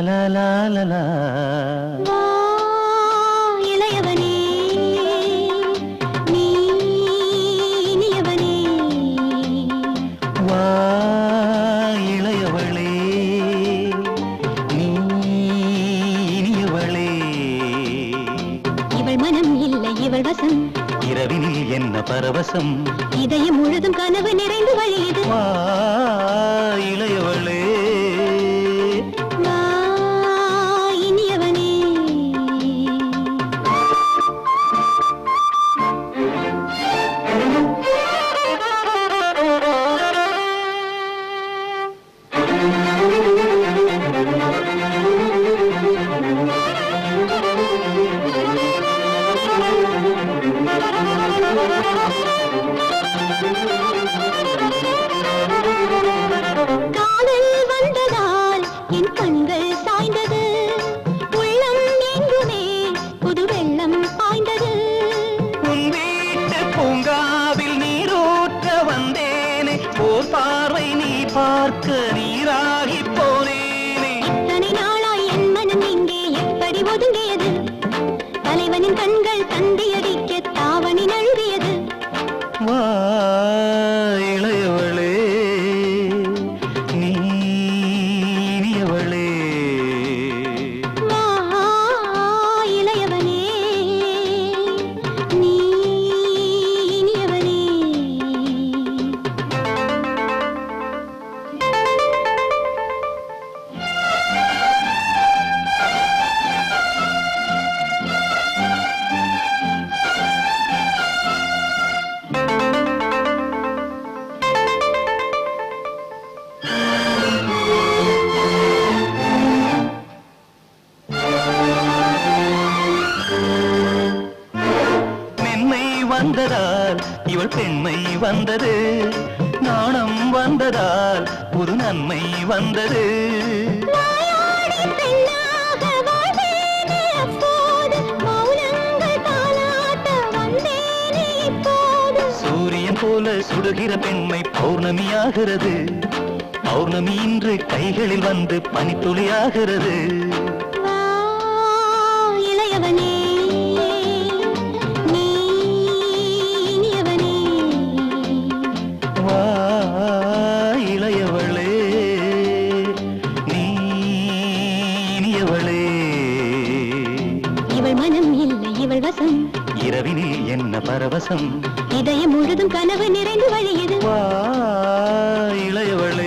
லா லா லா லா. வா இளையவனே நீ இனியவனே. வா இளையவளே நீ இனியவளே. இவள் மனம் இல்லை இவள் வசம். இரவினில் என்ன பரவசம். இதயம் முழுதும் கனவு நிறைந்து வழியுது. வா இளையவளே வா இனியவனே. காதல் வந்ததால் என் கண்கள் சாய்ந்தது. உள்ளம் எங்குமே புது வெள்ளம் பாய்ந்தது. உன் வீட்டு பூங்காவில் நீரூற்ற வந்தேனே. ஓர் பார்வை நீ பார்க்க நீராகி போனேனே. இத்தனை நாளாய் என் மனம் இங்கே எப்படி ஒதுங்கியது? தலைவனின் கண்கள் தந்தியடிக்க தாவணி நழுவியது. வா இளையவளே நீ இனியவளே. வா இளையவனே நீ இனியவனே. மென்மை வந்ததால் இவள் பெண்மை வந்தது. நாணம் வந்ததால் ஒரு நன்மை வந்தது. வாயாடி பெண்ணாக வாழ்ந்தேனே அப்போது. மௌனங்கள் தாலாட்ட வந்தேனே இப்போது. சூரியன் போல சுடுகிற பெண்மை பௌர்ணமியாகிறது. பௌர்ணமி இன்று கைகளில் வந்து பனித்துளியாகிறது. வா இளையவனே நீ இனியவனே. வா இளையவளே நீ இனியவளே. இவள் மனம் இல்லை இவள் வசம். இரவினில் என்ன பரவசம். இதயம் முழுதும் கனவு நிறைந்து வழியுது. வா இளையவளே